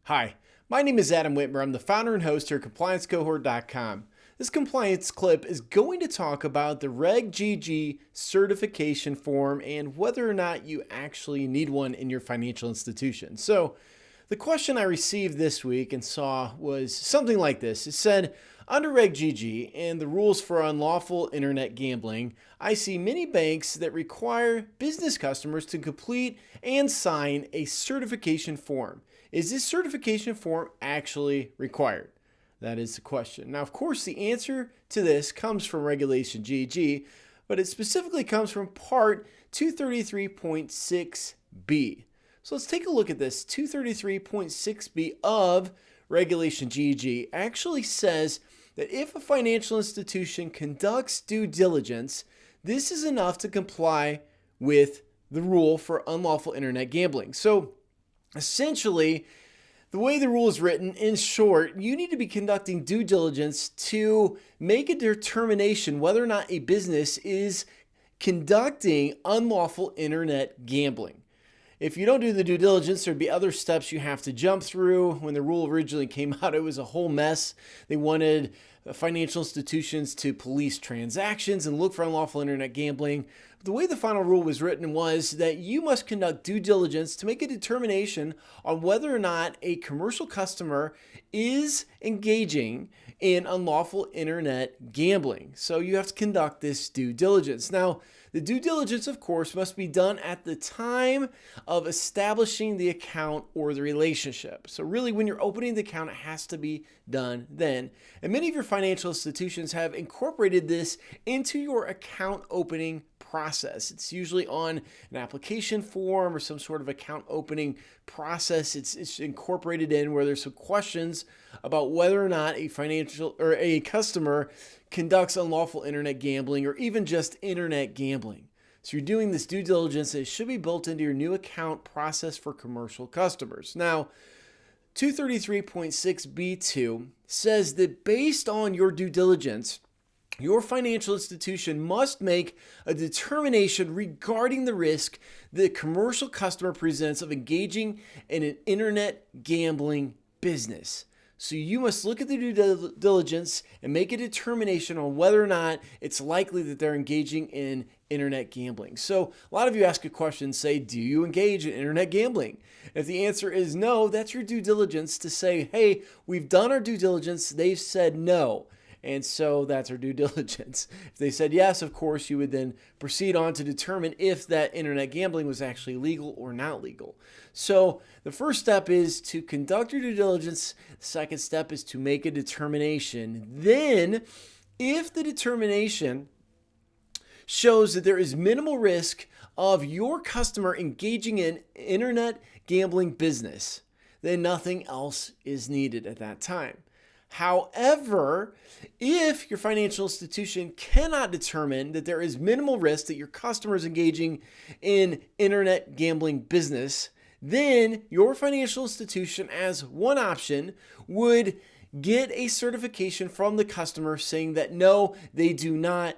Hi, my name is Adam Whitmer. I'm the founder and host here at ComplianceCohort.com. This compliance clip is going to talk about the Reg GG Certification Form and whether or not you actually need one in your financial institution. So, the question I received this week and saw was something like this. It said, under Reg GG and the rules for unlawful internet gambling, I see many banks that require business customers to complete and sign a certification form. Is this certification form actually required? That is the question. Now, of course, the answer to this comes from Regulation GG, but it specifically comes from Part 233.6b. So let's take a look at this. 233.6b of Regulation GG actually says that if a financial institution conducts due diligence, this is enough to comply with the rule for unlawful internet gambling. So essentially, the way the rule is written, in short, you need to be conducting due diligence to make a determination whether or not a business is conducting unlawful internet gambling. If you don't do the due diligence, there'd be other steps you have to jump through. When the rule originally came out, it was a whole mess. They wanted financial institutions to police transactions and look for unlawful internet gambling. The way the final rule was written was that you must conduct due diligence to make a determination on whether or not a commercial customer is engaging in unlawful internet gambling. So you have to conduct this due diligence. Now, the due diligence, of course, must be done at the time of establishing the account or the relationship. So really, when you're opening the account, it has to be done then. And many of your financial institutions have incorporated this into your account opening process. It's usually on an application form or some sort of account opening process. It's incorporated in where there's some questions about whether or not a financial or a customer conducts unlawful internet gambling or even just internet gambling. So you're doing this due diligence, and it should be built into your new account process for commercial customers. Now, 233.6b2 says that based on your due diligence, your financial institution must make a determination regarding the risk the commercial customer presents of engaging in an internet gambling business. So you must look at the due diligence and make a determination on whether or not it's likely that they're engaging in internet gambling. So a lot of you ask a question, say, do you engage in internet gambling? If the answer is no, that's your due diligence to say, hey, we've done our due diligence. They've said no. And so that's our due diligence. If they said yes, of course, you would then proceed on to determine if that internet gambling was actually legal or not legal. So the first step is to conduct your due diligence. The second step is to make a determination. Then, if the determination shows that there is minimal risk of your customer engaging in internet gambling business, then nothing else is needed at that time. However, if your financial institution cannot determine that there is minimal risk that your customer is engaging in internet gambling business, then your financial institution, as one option, would get a certification from the customer saying that no, they do not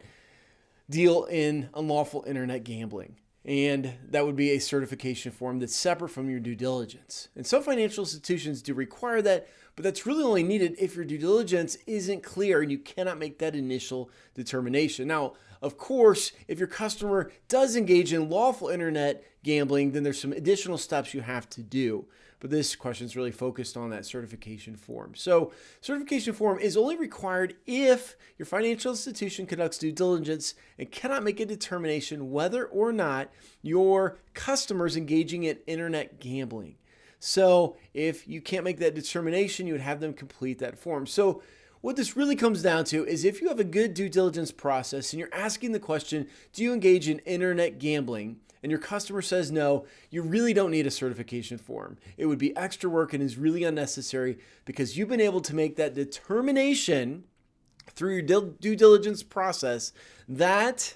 deal in unlawful internet gambling. And that would be a certification form that's separate from your due diligence. And some financial institutions do require that, but that's really only needed if your due diligence isn't clear and you cannot make that initial determination. Now, of course, if your customer does engage in lawful internet gambling, then there's some additional steps you have to do. But this question is really focused on that certification form. So certification form is only required if your financial institution conducts due diligence and cannot make a determination whether or not your customer is engaging in internet gambling. So if you can't make that determination, you would have them complete that form. So what this really comes down to is if you have a good due diligence process and you're asking the question, do you engage in internet gambling? And your customer says no, you really don't need a certification form. It would be extra work and is really unnecessary because you've been able to make that determination through your due diligence process that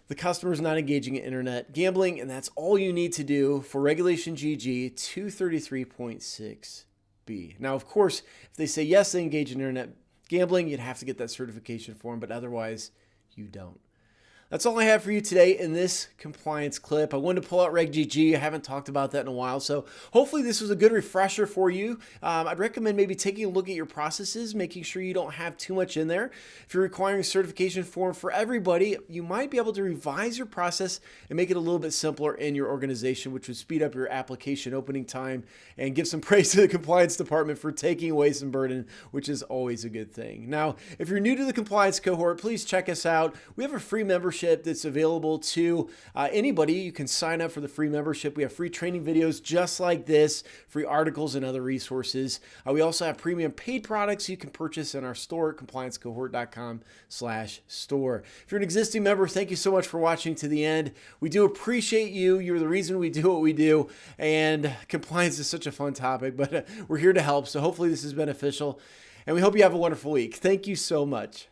the customer is not engaging in internet gambling, and that's all you need to do for Regulation GG 233.6b. Now, of course, if they say yes, they engage in internet gambling, you'd have to get that certification form, but otherwise, you don't. That's all I have for you today in this compliance clip. I wanted to pull out Reg GG. I haven't talked about that in a while, so hopefully this was a good refresher for you. I'd recommend maybe taking a look at your processes, making sure you don't have too much in there. If you're requiring a certification form for everybody, you might be able to revise your process and make it a little bit simpler in your organization, which would speed up your application opening time and give some praise to the compliance department for taking away some burden, which is always a good thing. Now, if you're new to the compliance cohort, please check us out. We have a free membership that's available to anybody. You can sign up for the free membership. We have free training videos just like this, free articles and other resources. We also have premium paid products you can purchase in our store at compliancecohort.com/store. If you're an existing member, thank you so much for watching to the end. We do appreciate you. You're the reason we do what we do, and compliance is such a fun topic, but we're here to help. So hopefully this is beneficial, and we hope you have a wonderful week. Thank you so much.